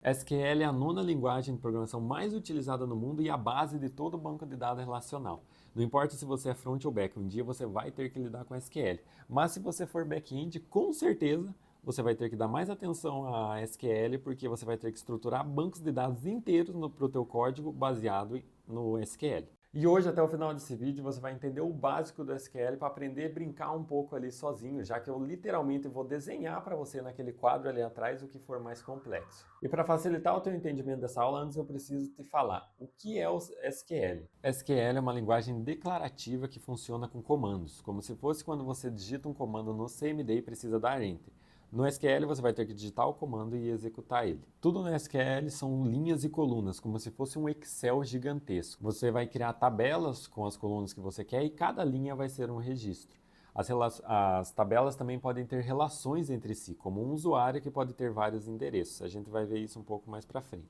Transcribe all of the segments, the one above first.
SQL é a nona linguagem de programação mais utilizada no mundo e a base de todo o banco de dados relacional. Não importa se você é front ou back, um dia você vai ter que lidar com SQL. Mas se você for back-end, com certeza você vai ter que dar mais atenção a SQL, porque você vai ter que estruturar bancos de dados inteiros para o teu código baseado no SQL. E hoje, até o final desse vídeo, você vai entender o básico do SQL para aprender a brincar um pouco ali sozinho, já que eu literalmente vou desenhar para você naquele quadro ali atrás o que for mais complexo. E para facilitar o teu entendimento dessa aula, antes eu preciso te falar o que é o SQL. SQL é uma linguagem declarativa que funciona com comandos, como se fosse quando você digita um comando no CMD e precisa dar Enter. No SQL você vai ter que digitar o comando e executar ele. Tudo no SQL são linhas e colunas, como se fosse um Excel gigantesco. Você vai criar tabelas com as colunas que você quer e cada linha vai ser um registro. As tabelas também podem ter relações entre si, como um usuário que pode ter vários endereços. A gente vai ver isso um pouco mais para frente.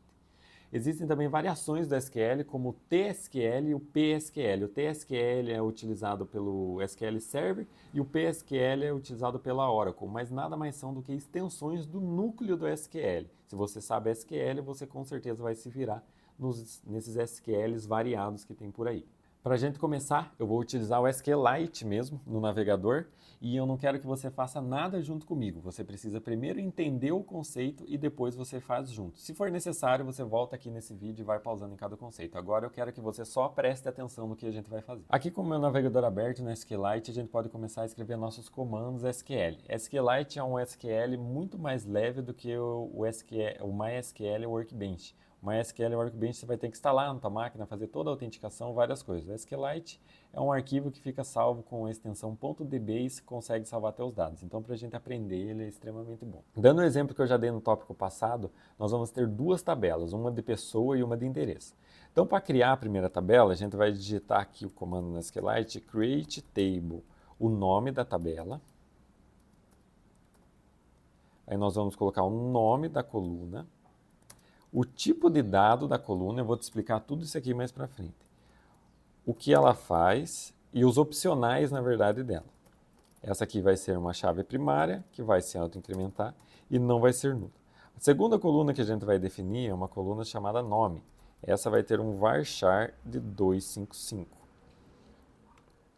Existem também variações do SQL, como o TSQL e o PSQL. O TSQL é utilizado pelo SQL Server e o PSQL é utilizado pela Oracle, mas nada mais são do que extensões do núcleo do SQL. Se você sabe SQL, você com certeza vai se virar nesses SQLs variados que tem por aí. Para a gente começar, eu vou utilizar o SQLite mesmo no navegador e eu não quero que você faça nada junto comigo. Você precisa primeiro entender o conceito e depois você faz junto. Se for necessário, você volta aqui nesse vídeo e vai pausando em cada conceito. Agora eu quero que você só preste atenção no que a gente vai fazer. Aqui com o meu navegador aberto no SQLite, a gente pode começar a escrever nossos comandos SQL. SQLite é um SQL muito mais leve do que o MySQL Workbench. O MySQL Workbench você vai ter que instalar na tua máquina, fazer toda a autenticação, várias coisas. O SQLite é um arquivo que fica salvo com a extensão .db e você consegue salvar até os dados. Então, para a gente aprender, ele é extremamente bom. Dando o exemplo que eu já dei no tópico passado, nós vamos ter duas tabelas, uma de pessoa e uma de endereço. Então, para criar a primeira tabela, a gente vai digitar aqui o comando no SQLite, create table, o nome da tabela. Aí nós vamos colocar o nome da coluna. O tipo de dado da coluna, eu vou te explicar tudo isso aqui mais para frente. O que ela faz e os opcionais, na verdade, dela. Essa aqui vai ser uma chave primária, que vai se autoincrementar e não vai ser nulo. A segunda coluna que a gente vai definir é uma coluna chamada nome. Essa vai ter um varchar de 255.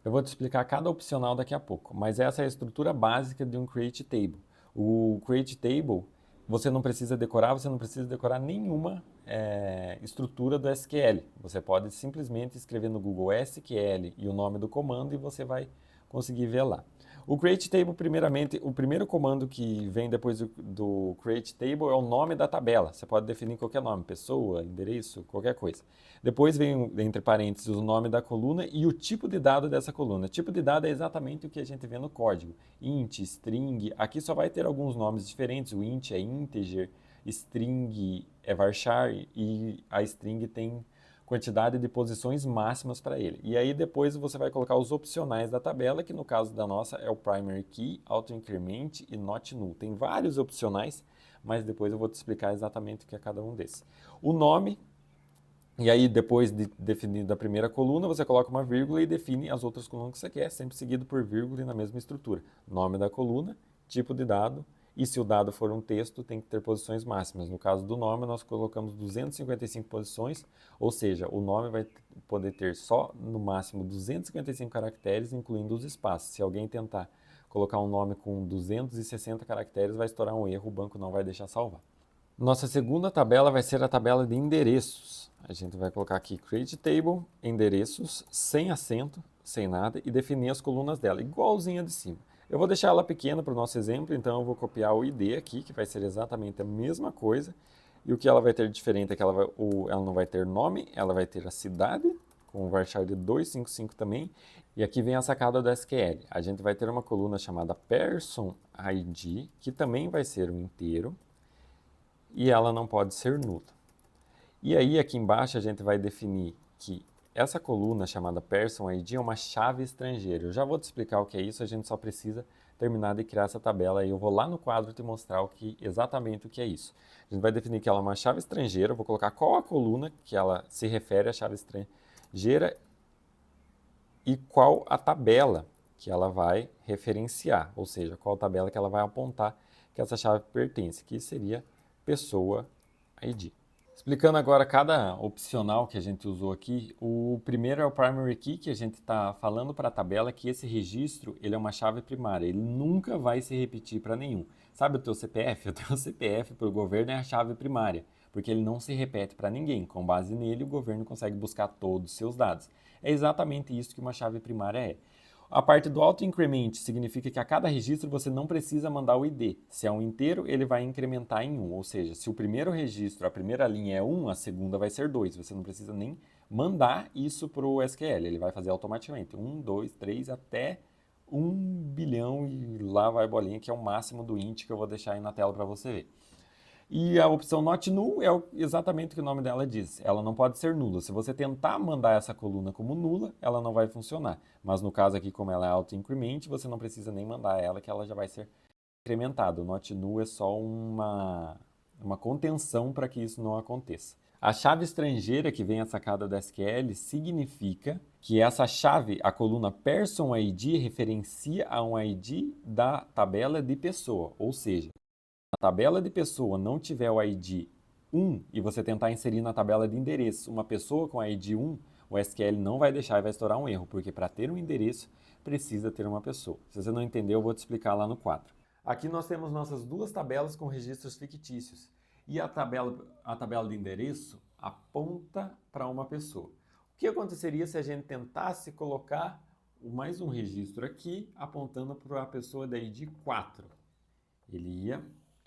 Eu vou te explicar cada opcional daqui a pouco, mas essa é a estrutura básica de um create table. O create table você não precisa decorar nenhuma estrutura do SQL. Você pode simplesmente escrever no Google SQL e o nome do comando e você vai conseguir ver lá. O create table, primeiramente, o primeiro comando que vem depois do create table é o nome da tabela. Você pode definir qualquer nome, pessoa, endereço, qualquer coisa. Depois vem, entre parênteses, o nome da coluna e o tipo de dado dessa coluna. O tipo de dado é exatamente o que a gente vê no código. Int, string, aqui só vai ter alguns nomes diferentes. O int é integer, string é varchar e a string tem quantidade de posições máximas para ele. E aí depois você vai colocar os opcionais da tabela, que no caso da nossa é o primary key, auto increment e not null. Tem vários opcionais, mas depois eu vou te explicar exatamente o que é cada um desses. O nome, e aí depois de definir a primeira coluna, você coloca uma vírgula e define as outras colunas que você quer, sempre seguido por vírgula e na mesma estrutura. Nome da coluna, tipo de dado, e se o dado for um texto, tem que ter posições máximas. No caso do nome, nós colocamos 255 posições, ou seja, o nome vai poder ter só, no máximo, 255 caracteres, incluindo os espaços. Se alguém tentar colocar um nome com 260 caracteres, vai estourar um erro, o banco não vai deixar salvar. Nossa segunda tabela vai ser a tabela de endereços. A gente vai colocar aqui create table, endereços, sem acento, sem nada, e definir as colunas dela, igualzinha de cima. Eu vou deixar ela pequena para o nosso exemplo, então eu vou copiar o ID aqui, que vai ser exatamente a mesma coisa. E o que ela vai ter de diferente é que ela não vai ter nome, ela vai ter a cidade, com o varchar de 255 também. E aqui vem a sacada do SQL. A gente vai ter uma coluna chamada person ID, que também vai ser um inteiro, e ela não pode ser nula. E aí aqui embaixo a gente vai definir que essa coluna chamada person ID é uma chave estrangeira. Eu já vou te explicar o que é isso, a gente só precisa terminar de criar essa tabela e eu vou lá no quadro te mostrar exatamente o que é isso. A gente vai definir que ela é uma chave estrangeira, eu vou colocar qual a coluna que ela se refere à chave estrangeira e qual a tabela que ela vai referenciar, ou seja, qual tabela que ela vai apontar que essa chave pertence, que seria pessoa ID. Explicando agora cada opcional que a gente usou aqui, o primeiro é o primary key, que a gente está falando para a tabela que esse registro ele é uma chave primária, ele nunca vai se repetir para nenhum. Sabe o teu CPF? O teu CPF para o governo é a chave primária, porque ele não se repete para ninguém. Com base nele, o governo consegue buscar todos os seus dados. É exatamente isso que uma chave primária é. A parte do auto-increment significa que a cada registro você não precisa mandar o ID. Se é um inteiro, ele vai incrementar em 1. Ou seja, se o primeiro registro, a primeira linha é 1, a segunda vai ser 2. Você não precisa nem mandar isso para o SQL. Ele vai fazer automaticamente. 1, 2, 3, até 1 bilhão e lá vai a bolinha, que é o máximo do int que eu vou deixar aí na tela para você ver. E a opção not null é exatamente o que o nome dela diz. Ela não pode ser nula. Se você tentar mandar essa coluna como nula, ela não vai funcionar. Mas no caso aqui, como ela é auto-increment, você não precisa nem mandar ela, que ela já vai ser incrementada. O not null é só uma contenção para que isso não aconteça. A chave estrangeira que vem a sacada da SQL significa que essa chave, a coluna person ID, referencia a um ID da tabela de pessoa, ou seja, a tabela de pessoa não tiver o ID 1 e você tentar inserir na tabela de endereço uma pessoa com ID 1, o SQL não vai deixar e vai estourar um erro, porque para ter um endereço precisa ter uma pessoa. Se você não entendeu, eu vou te explicar lá no quadro. Aqui nós temos nossas duas tabelas com registros fictícios e a tabela de endereço aponta para uma pessoa. O que aconteceria se a gente tentasse colocar mais um registro aqui apontando para a pessoa da ID 4?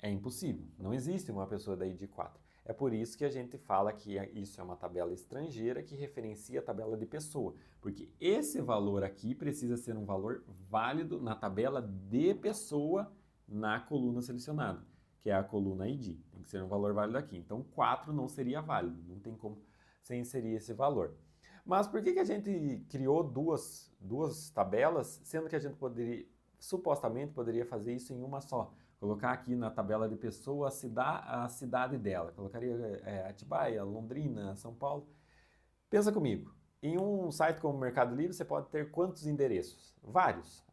É impossível. Não existe uma pessoa da ID 4. É por isso que a gente fala que isso é uma tabela estrangeira que referencia a tabela de pessoa. Porque esse valor aqui precisa ser um valor válido na tabela de pessoa na coluna selecionada, que é a coluna ID. Tem que ser um valor válido aqui. Então 4 não seria válido. Não tem como você inserir esse valor. Mas por que a gente criou duas tabelas, sendo que a gente supostamente poderia fazer isso em uma só? Colocar aqui na tabela de pessoa a cidade dela. Colocaria Atibaia, Londrina, São Paulo. Pensa comigo. Em um site como o Mercado Livre, você pode ter quantos endereços? Vários.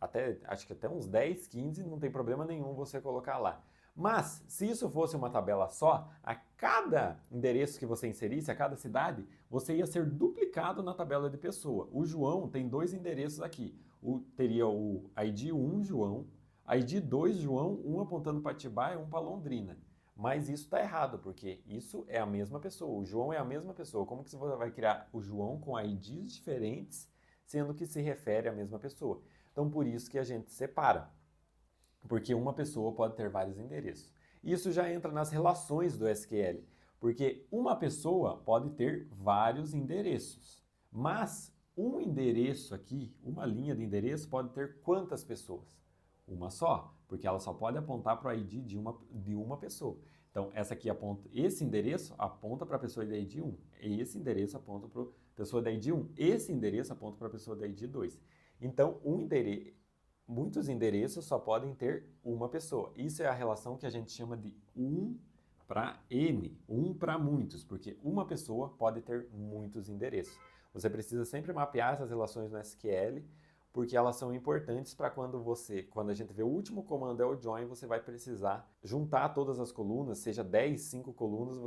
Acho que até uns 10, 15, não tem problema nenhum você colocar lá. Mas, se isso fosse uma tabela só, a cada endereço que você inserisse, a cada cidade, você ia ser duplicado na tabela de pessoa. O João tem 2 endereços aqui. Teria o ID 1 João, ID 2 João, um apontando para Atibaia e um para Londrina. Mas isso está errado, porque isso é a mesma pessoa. O João é a mesma pessoa. Como que você vai criar o João com IDs diferentes, sendo que se refere à mesma pessoa? Então, por isso que a gente separa. Porque uma pessoa pode ter vários endereços. Isso já entra nas relações do SQL, porque uma pessoa pode ter vários endereços. Mas um endereço aqui, uma linha de endereço, pode ter quantas pessoas? Uma só, porque ela só pode apontar para o ID de uma pessoa. Então, esse endereço aponta para a pessoa da ID 1, esse endereço aponta para a pessoa da ID 1, esse endereço aponta para a pessoa da ID 2. Então, muitos endereços só podem ter uma pessoa. Isso é a relação que a gente chama de 1 para N, 1 para muitos, porque uma pessoa pode ter muitos endereços. Você precisa sempre mapear essas relações no SQL, porque elas são importantes para quando a gente vê o último comando é o join, você vai precisar juntar todas as colunas, seja 10, 5 colunas,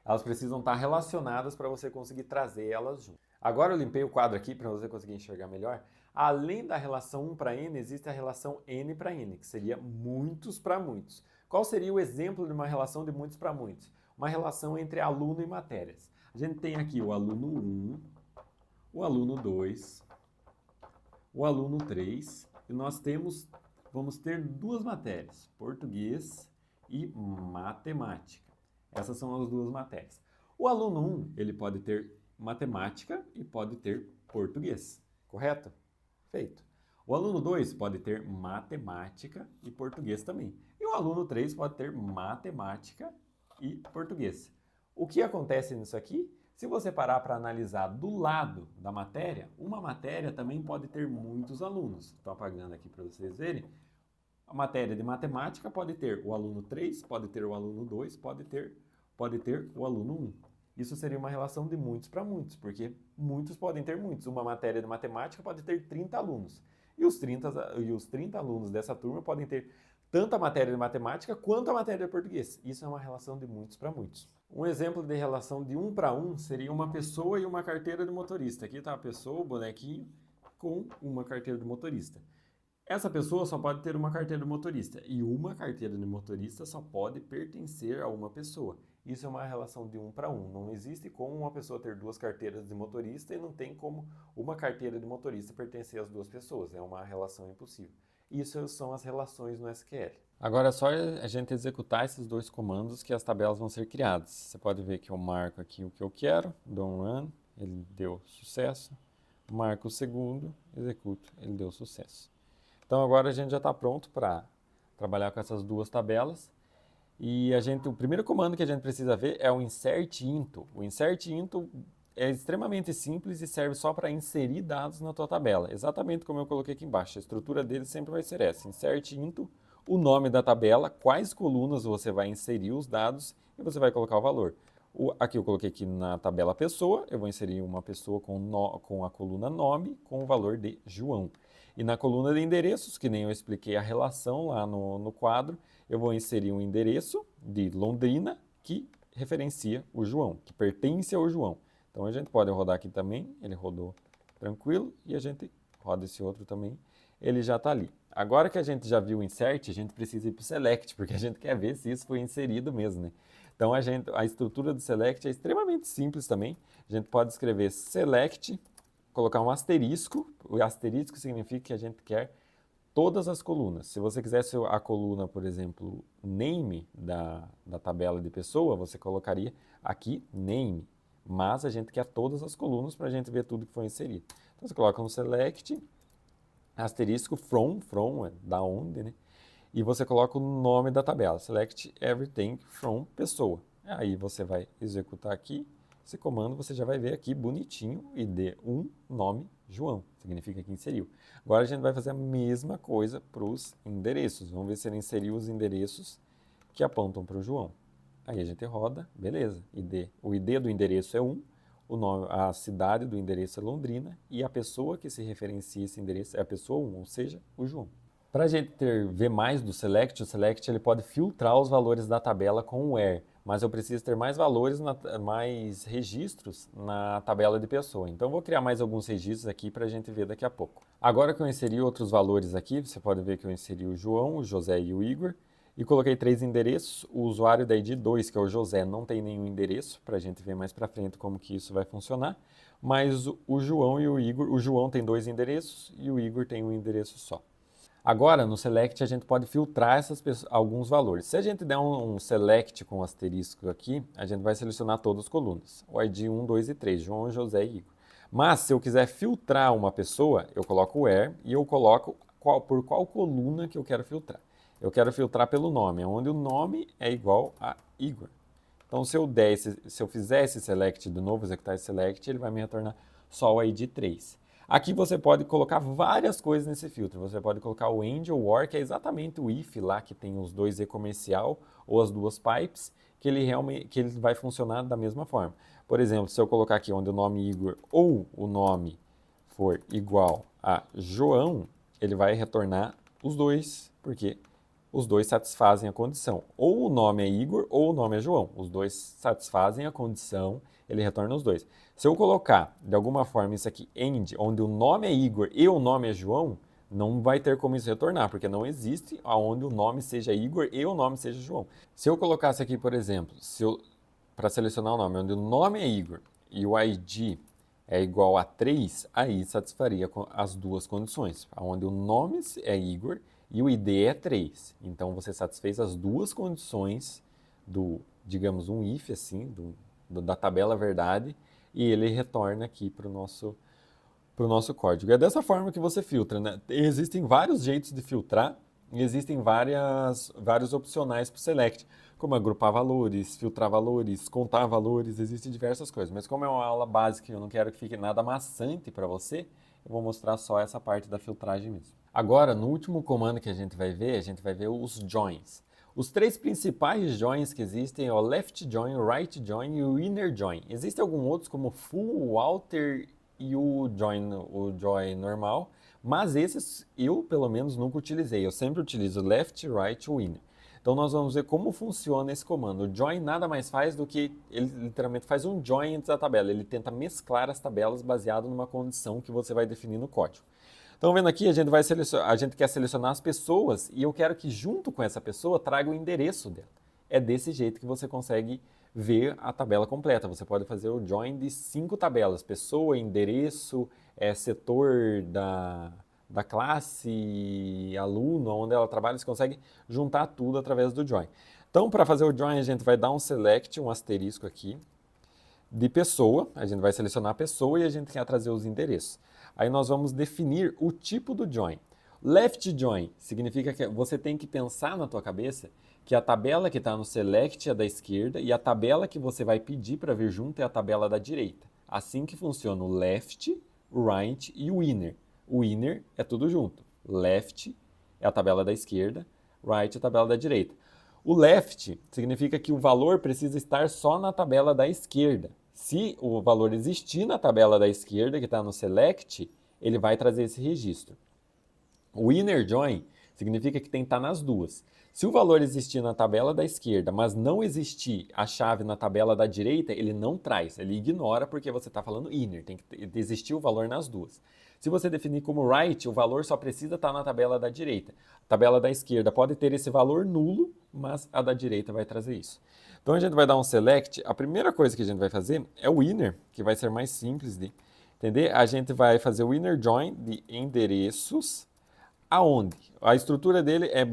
elas precisam estar relacionadas para você conseguir trazer elas juntas. Agora eu limpei o quadro aqui para você conseguir enxergar melhor. Além da relação 1 para N, existe a relação N para N, que seria muitos para muitos. Qual seria o exemplo de uma relação de muitos para muitos? Uma relação entre aluno e matérias. A gente tem aqui o aluno 1, o aluno 2, o aluno 3, e vamos ter 2 matérias, português e matemática. Essas são as 2 matérias. O aluno 1, ele pode ter matemática e pode ter português, correto? Feito. O aluno 2 pode ter matemática e português também. E o aluno 3 pode ter matemática e português. O que acontece nisso aqui? Se você parar para analisar do lado da matéria, uma matéria também pode ter muitos alunos. Estou apagando aqui para vocês verem. A matéria de matemática pode ter o aluno 3, pode ter o aluno 2, pode ter o aluno 1. Isso seria uma relação de muitos para muitos, porque muitos podem ter muitos. Uma matéria de matemática pode ter 30 alunos. E os 30 alunos dessa turma podem ter tanto a matéria de matemática quanto a matéria de português. Isso é uma relação de muitos para muitos. Um exemplo de relação de 1 para 1 seria uma pessoa e uma carteira de motorista. Aqui está a pessoa, o bonequinho, com uma carteira de motorista. Essa pessoa só pode ter uma carteira de motorista e uma carteira de motorista só pode pertencer a uma pessoa. Isso é uma relação de 1 para 1. Não existe como uma pessoa ter duas carteiras de motorista e não tem como uma carteira de motorista pertencer às duas pessoas. É uma relação impossível. Isso são as relações no SQL. Agora é só a gente executar esses dois comandos que as tabelas vão ser criadas. Você pode ver que eu marco aqui o que eu quero, dou um run, ele deu sucesso. Marco o segundo, executo, ele deu sucesso. Então agora a gente já está pronto para trabalhar com essas duas tabelas. E o primeiro comando que a gente precisa ver é o insert into. O insert into é extremamente simples e serve só para inserir dados na tua tabela. Exatamente como eu coloquei aqui embaixo. A estrutura dele sempre vai ser essa. Insert into, o nome da tabela, quais colunas você vai inserir os dados e você vai colocar o valor. Aqui eu coloquei aqui na tabela pessoa, eu vou inserir uma pessoa com a coluna nome com o valor de João. E na coluna de endereços, que nem eu expliquei a relação lá no quadro, eu vou inserir um endereço de Londrina que referencia o João, que pertence ao João. Então a gente pode rodar aqui também, ele rodou tranquilo, e a gente roda esse outro também, ele já está ali. Agora que a gente já viu o insert, a gente precisa ir para o select, porque a gente quer ver se isso foi inserido mesmo, né? Então a estrutura do select é extremamente simples também. A gente pode escrever select, colocar um asterisco. O asterisco significa que a gente quer todas as colunas. Se você quisesse a coluna, por exemplo, name da tabela de pessoa, você colocaria aqui name. Mas a gente quer todas as colunas para a gente ver tudo que foi inserido. Então você coloca um select, asterisco from é da onde, né? E você coloca o nome da tabela, select everything from pessoa. Aí você vai executar aqui, esse comando você já vai ver aqui bonitinho e dê um nome João, significa que inseriu. Agora a gente vai fazer a mesma coisa para os endereços, vamos ver se ele inseriu os endereços que apontam para o João. Aí a gente roda, beleza, o ID do endereço é 1, a cidade do endereço é Londrina e a pessoa que se referencia a esse endereço é a pessoa 1, ou seja, o João. Para a gente ver mais do select, o select ele pode filtrar os valores da tabela com o where, mas eu preciso ter mais valores, mais registros na tabela de pessoa. Então eu vou criar mais alguns registros aqui para a gente ver daqui a pouco. Agora que eu inseri outros valores aqui, você pode ver que eu inseri o João, o José e o Igor, e coloquei 3 endereços. O usuário da ID 2, que é o José, não tem nenhum endereço, para a gente ver mais para frente como que isso vai funcionar. Mas o João e o Igor, o João tem 2 endereços e o Igor tem um endereço só. Agora, no select, a gente pode filtrar alguns valores. Se a gente der um select com asterisco aqui, a gente vai selecionar todas as colunas. O ID 1, 2 e 3, João, José e Igor. Mas, se eu quiser filtrar uma pessoa, eu coloco o where e eu coloco por qual coluna que eu quero filtrar. Eu quero filtrar pelo nome, onde o nome é igual a Igor. Então, se eu fizer esse select de novo, executar esse select, ele vai me retornar só o ID 3. Aqui você pode colocar várias coisas nesse filtro. Você pode colocar o end ou or, que é exatamente o if lá, que tem os dois e comercial, ou as duas pipes, que ele vai funcionar da mesma forma. Por exemplo, se eu colocar aqui onde o nome Igor ou o nome for igual a João, ele vai retornar os dois, porque os dois satisfazem a condição. Ou o nome é Igor ou o nome é João. Os dois satisfazem a condição, ele retorna os dois. Se eu colocar, de alguma forma, isso aqui, end, onde o nome é Igor e o nome é João, não vai ter como isso retornar, porque não existe onde o nome seja Igor e o nome seja João. Se eu colocasse aqui, por exemplo, para selecionar o nome, onde o nome é Igor e o ID é igual a 3, aí satisfaria as duas condições, onde o nome é Igor e o ID é 3. Então você satisfez as duas condições digamos, um if, assim, da tabela verdade, e ele retorna aqui para o nosso código. É dessa forma que você filtra, né? Existem vários jeitos de filtrar e existem vários opcionais para o select, como agrupar valores, filtrar valores, contar valores, existem diversas coisas. Mas como é uma aula básica e eu não quero que fique nada maçante para você, eu vou mostrar só essa parte da filtragem mesmo. Agora, no último comando que a gente vai ver os joins. Os 3 principais joins que existem é o left join, o right join e o inner join. Existem alguns outros como full, outer e o join normal, Mas esses eu, pelo menos, nunca utilizei. Eu sempre utilizo left, right, winner. Então nós vamos ver como funciona esse comando. O join nada mais faz do que, ele literalmente faz um join entre a tabela. Ele tenta mesclar as tabelas baseado numa condição que você vai definir no código. Então, vendo aqui, a gente quer selecionar as pessoas e eu quero que junto com essa pessoa traga o endereço dela. É desse jeito que você consegue ver a tabela completa. Você pode fazer o join de 5 tabelas: pessoa, endereço, setor da classe, aluno, onde ela trabalha. Você consegue juntar tudo através do join. Então, para fazer o join, a gente vai dar um select, um asterisco aqui, de pessoa. A gente vai selecionar a pessoa e a gente quer trazer os endereços. Aí nós vamos definir o tipo do join. Left join significa que você tem que pensar na tua cabeça que a tabela que está no select é da esquerda e a tabela que você vai pedir para vir junto é a tabela da direita. Assim que funciona o left, o right e o winner. O winner é tudo junto. Left é a tabela da esquerda, right é a tabela da direita. O left significa que o valor precisa estar só na tabela da esquerda. Se o valor existir na tabela da esquerda, que está no select, ele vai trazer esse registro. O inner join significa que tem que estar nas duas. Se o valor existir na tabela da esquerda, mas não existir a chave na tabela da direita, ele não traz, ele ignora porque você está falando inner, tem que existir o valor nas duas. Se você definir como right, o valor só precisa estar na tabela da direita. A tabela da esquerda pode ter esse valor nulo, mas a da direita vai trazer isso. Então a gente vai dar um select. A primeira coisa que a gente vai fazer é o inner, que vai ser mais simples de entender. A gente vai fazer o inner join de endereços. Aonde? A estrutura dele é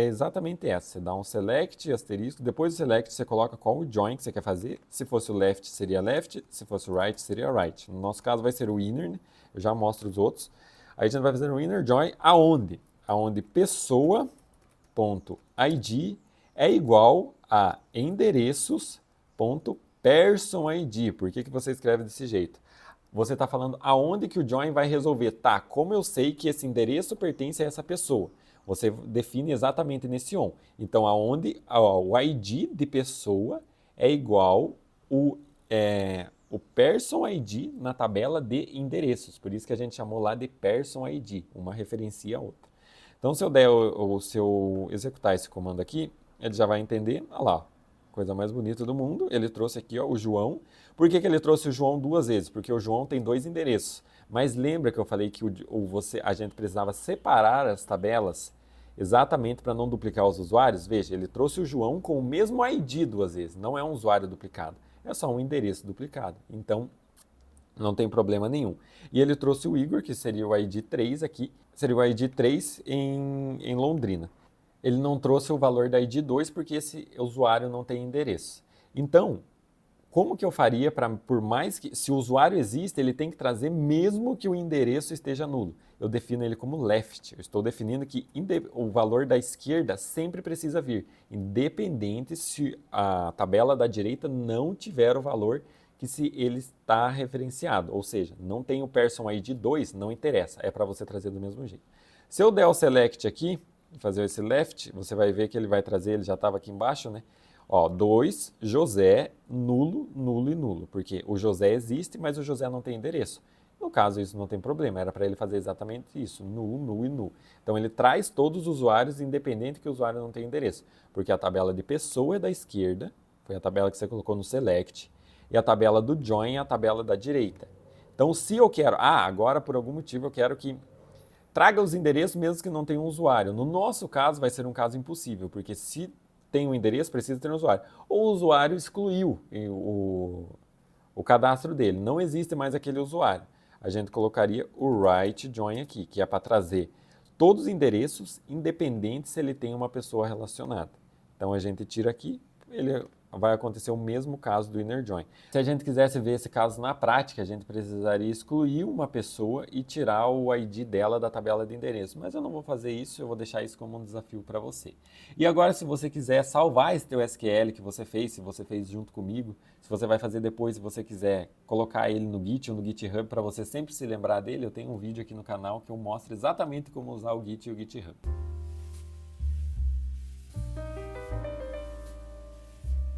exatamente essa. Você dá um select, asterisco, depois do select você coloca qual o join que você quer fazer. Se fosse o left, seria left. Se fosse o right, seria right. No nosso caso vai ser o inner, né? Eu já mostro os outros. Aí a gente vai fazer um inner join aonde? Aonde pessoa.id é igual a endereços.personid. Por que você escreve desse jeito? Você está falando aonde que o join vai resolver. Tá, como eu sei que esse endereço pertence a essa pessoa? Você define exatamente nesse on. Então, aonde o ID de pessoa é igual o person ID na tabela de endereços. Por isso que a gente chamou lá de person ID, uma referencia a outra. Então, se eu der se eu executar esse comando aqui, ele já vai entender. Olha lá, coisa mais bonita do mundo. Ele trouxe aqui o João. Por que ele trouxe o João 2 vezes? Porque o João tem 2 endereços. Mas lembra que eu falei que a gente precisava separar as tabelas exatamente para não duplicar os usuários? Veja, ele trouxe o João com o mesmo ID 2 vezes. Não é um usuário duplicado. É só um endereço duplicado. Então, não tem problema nenhum. E ele trouxe o Igor, que seria o ID 3 aqui. Seria o ID 3 em Londrina. Ele não trouxe o valor da ID 2 porque esse usuário não tem endereço. Então, como que eu faria por mais que, se o usuário existe, ele tem que trazer mesmo que o endereço esteja nulo? Eu defino ele como left. Eu estou definindo que o valor da esquerda sempre precisa vir, independente se a tabela da direita não tiver o valor que se ele está referenciado. Ou seja, não tem o person ID 2, não interessa, é para você trazer do mesmo jeito. Se eu der o select aqui, fazer esse left, você vai ver que ele vai trazer, ele já estava aqui embaixo, né? Ó, 2, José, nulo, nulo e nulo, porque o José existe, mas o José não tem endereço. No caso, isso não tem problema, era para ele fazer exatamente isso, null, null e null. Então ele traz todos os usuários, independente que o usuário não tenha endereço, porque a tabela de pessoa é da esquerda, foi a tabela que você colocou no select, e a tabela do join é a tabela da direita. Então se eu quero, agora por algum motivo eu quero que traga os endereços mesmo que não tenha um usuário. No nosso caso vai ser um caso impossível, porque se tem um endereço, precisa ter um usuário. Ou o usuário excluiu o cadastro dele, não existe mais aquele usuário. A gente colocaria o right join aqui, que é para trazer todos os endereços, independente se ele tem uma pessoa relacionada. Então a gente tira aqui, ele vai acontecer o mesmo caso do inner join. Se a gente quisesse ver esse caso na prática, a gente precisaria excluir uma pessoa e tirar o ID dela da tabela de endereço. Mas eu não vou fazer isso, eu vou deixar isso como um desafio para você. E agora, se você quiser salvar esse teu SQL que você fez, se você fez junto comigo, se você vai fazer depois, se você quiser colocar ele no Git ou no GitHub para você sempre se lembrar dele, eu tenho um vídeo aqui no canal que eu mostro exatamente como usar o Git e o GitHub.